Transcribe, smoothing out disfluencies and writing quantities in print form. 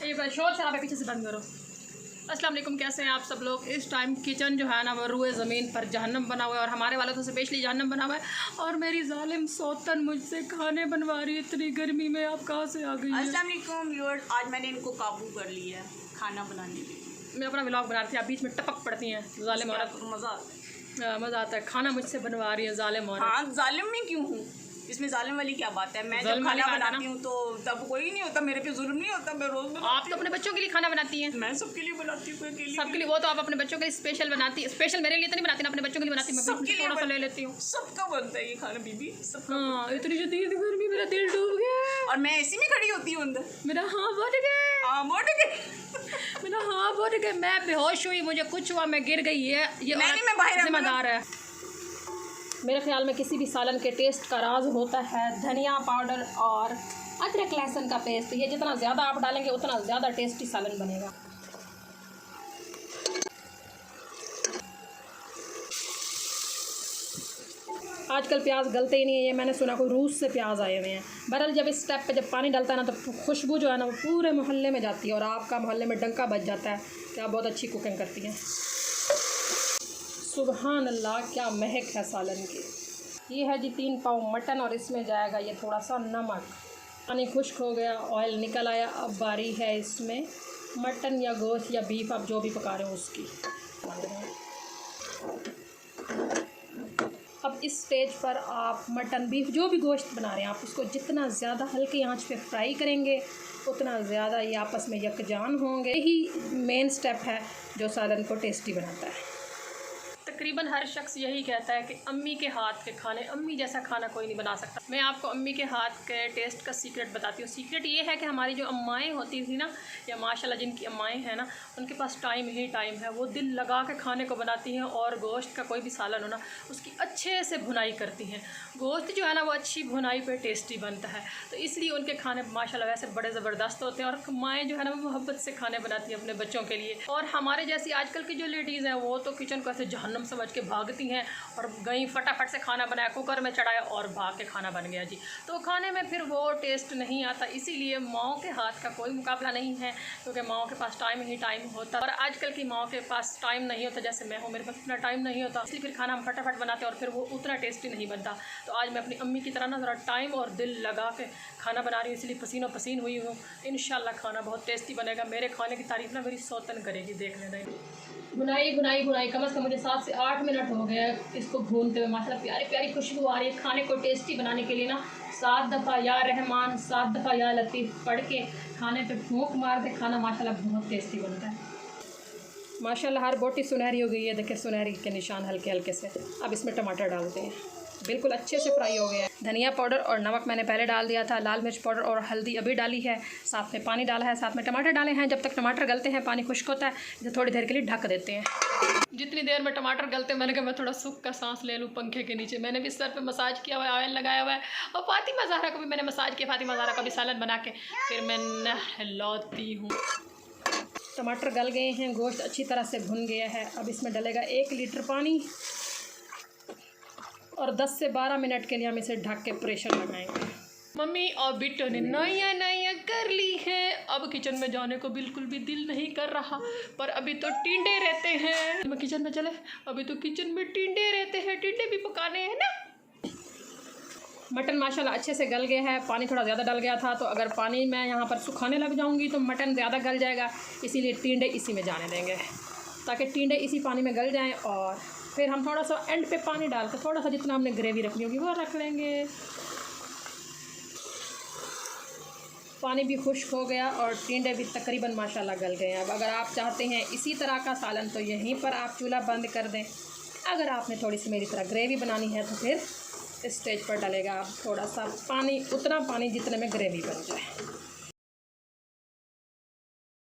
ये शोर शराबे पीछे से बंद करो। अस्सलाम वालेकुम, कैसे हैं आप सब लोग। इस टाइम किचन जो है ना वो रुए ज़मीन पर जहन्नम बना हुआ है और हमारे वालों तो स्पेशली जहन्नम बना हुआ है। और मेरी जालिम सौतन मुझसे खाने बनवा रही है इतनी गर्मी में। आप कहाँ से आ गई? अस्सलाम वालेकुम व्यूअर्स, आज मैंने इनको काबू कर लिया है खाना बनाने के लिए। मैं अपना व्लॉग बना रही थी, आप बीच में टपक पड़ती हैं। जालिम औरत, मज़ा आता है। खाना मुझसे बनवा रही है जालिम औरत। हाँ, जालिम में क्यों हूँ? इसमें जालिम वाली क्या बात है? मैं जब खाना बनाती हूँ तो तब कोई नहीं होता, मेरे पे जुल्म नहीं होता। मैं रोज आप तो अपने बच्चों के लिए खाना बनाती हैं। मैं सबके लिए बनाती हूँ, सबके लिए। वो तो आप अपने बच्चों के लिए स्पेशल बनाती है। स्पेशल मेरे लिए तो नहीं बनाती ना, अपने बच्चों के लिए बनाती। मैं थोड़ा सा ले लेती हूँ। सबका बनता है ये खाना बीबी, सबका। हाँ, इतनी शदीद गर्मी, मेरा दिल डूब गया। और मैं ऐसी में खड़ी होती हूँ अंदर। मेरा हाँ बढ़ गया, मेरा हाँ बढ़ गया। मैं बेहोश हुई, मुझे कुछ हुआ, मैं गिर गई है। ये जिम्मेदार है। मेरे ख्याल में किसी भी सालन के टेस्ट का राज होता है धनिया पाउडर और अदरक लहसुन का पेस्ट। ये जितना ज़्यादा आप डालेंगे उतना ज़्यादा टेस्टी सालन बनेगा। आजकल प्याज गलते ही नहीं है। ये मैंने सुना कोई रूस से प्याज आए हुए हैं। बहरहाल जब इस स्टेप पे जब पानी डालता है ना तो खुशबू जो है ना वो पूरे मोहल्ले में जाती है और आपका मोहल्ले में डंका बज जाता है कि आप बहुत अच्छी कुकिंग करती हैं। सुबहान अल्लाह, क्या महक है सालन की। ये है जी 3 पाव मटन और इसमें जाएगा ये थोड़ा सा नमक। पानी खुश्क हो गया, ऑयल निकल आया। अब बारी है इसमें मटन या गोश्त या बीफ, आप जो भी पका रहे हो उसकी। अब इस स्टेज पर आप मटन बीफ जो भी गोश्त बना रहे हैं आप उसको जितना ज़्यादा हल्की आंच पे फ्राई करेंगे उतना ज़्यादा ये आपस में यकजान होंगे। यही मेन स्टेप है जो सालन को टेस्टी बनाता है। तकरीबन हर शख्स यही कहता है कि अम्मी के हाथ के खाने, अम्मी जैसा खाना कोई नहीं बना सकता। मैं आपको अम्मी के हाथ के टेस्ट का सीक्रेट बताती हूँ। सीक्रेट ये है कि हमारी जो अम्माएँ होती थी ना, या माशाल्लाह जिनकी अम्माएँ हैं ना, उनके पास टाइम ही टाइम है। वो दिल लगा के खाने को बनाती हैं और गोश्त का कोई भी सालन हो ना उसकी अच्छे से भुनाई करती हैं। गोश्त जो है ना वो अच्छी भुनाई पर टेस्टी बनता है, तो इसलिए उनके खाने माशाल्लाह वैसे बड़े ज़बरदस्त होते हैं। और माएँ जो है ना वो मोहब्बत से खाने बनाती हैं अपने बच्चों के लिए। और हमारे जैसी आजकल की जो लेडीज़ हैं वो तो किचन को ऐसे जहन्नम समझ के भागती हैं और गई फटाफट से खाना बनाया, कुकर में चढ़ाया और भाग के खाना बन गया जी। तो खाने में फिर वो टेस्ट नहीं आता। इसीलिए माओ के हाथ का कोई मुकाबला नहीं है, क्योंकि माओ के पास टाइम ही टाइम होता है। और आजकल की माओ के पास टाइम नहीं होता, जैसे मैं हूँ, मेरे पास इतना टाइम नहीं होता, इसलिए फिर खाना हम फटाफट बनाते हैं और फिर वो उतना टेस्टी नहीं बनता। तो आज मैं अपनी अम्मी की तरह ना ज़रा टाइम और दिल लगा के खाना बना रही हूँ, इसलिए पसीनों पसीन हुई हूँ। इंशाल्लाह खाना बहुत टेस्टी बनेगा। मेरे खाने की तारीफ़ ना मेरी सौतन करेगी, देख लेना। भुनाई भुनाई भुनाई कम से कम मुझे 7 से 8 मिनट हो गए इसको भूनते हुए। माशाल्लाह प्यारी प्यारी खुशबू आ रही है। खाने को टेस्टी बनाने के लिए ना 7 दफ़ा या रहमान 7 दफ़ा या लतीफ़ पढ़ के खाने पे फूंक मार दे, खाना माशाल्लाह बहुत टेस्टी बनता है। माशाल्लाह हर बोटी सुनहरी हो गई है, देखिए सुनहरी के निशान हल्के हल्के से। अब इसमें टमाटर डालते हैं, बिल्कुल अच्छे से फ्राई हो गया है। धनिया पाउडर और नमक मैंने पहले डाल दिया था, लाल मिर्च पाउडर और हल्दी अभी डाली है, साथ में पानी डाला है, साथ में टमाटर डाले हैं। जब तक टमाटर गलते हैं पानी खुश्क होता है, इसे थोड़ी देर के लिए ढक देते हैं। जितनी देर में टमाटर गलते हैं मैंने कहा मैं थोड़ा सुख का सांस ले लूँ पंखे के नीचे। मैंने भी सर पे मसाज किया हुआ है, ऑयल लगाया हुआ है और फातिमा ज़हरा को भी मैंने मसाज किया। फातिमा ज़हरा का भी सालन बना के फिर मैं नहलाती हूँ। टमाटर गल गए हैं, गोश्त अच्छी तरह से भुन गया है। अब इसमें डलेगा 1 लीटर पानी और 10 से 12 मिनट के लिए हम इसे ढक के प्रेशर लगाएंगे। मम्मी और बिट्टो ने नया नया कर ली है। अब किचन में जाने को बिल्कुल भी दिल नहीं कर रहा, पर अभी तो टिंडे रहते हैं। मैं किचन में चले, अभी तो किचन में टिंडे रहते हैं, टिंडे भी पकाने हैं ना। मटन माशाल्लाह अच्छे से गल गया है। पानी थोड़ा ज़्यादा डल गया था, तो अगर पानी मैं यहाँ पर सुखाने लग जाऊँगी तो मटन ज़्यादा गल जाएगा, इसीलिए टिंडे इसी में जाने देंगे ताकि टिंडे इसी पानी में गल जाएं। और फिर हम थोड़ा सा एंड पे पानी डाल कर थोड़ा सा जितना हमने ग्रेवी रखनी होगी वो रख लेंगे। पानी भी खुश्क हो गया और टिंडे भी तकरीबन माशाल्लाह गल गए हैं। अब अगर आप चाहते हैं इसी तरह का सालन तो यहीं पर आप चूल्हा बंद कर दें। अगर आपने थोड़ी सी मेरी तरह ग्रेवी बनानी है तो फिर इस स्टेज पर डालेगा आप थोड़ा सा पानी, उतना पानी जितने में ग्रेवी बन जाए।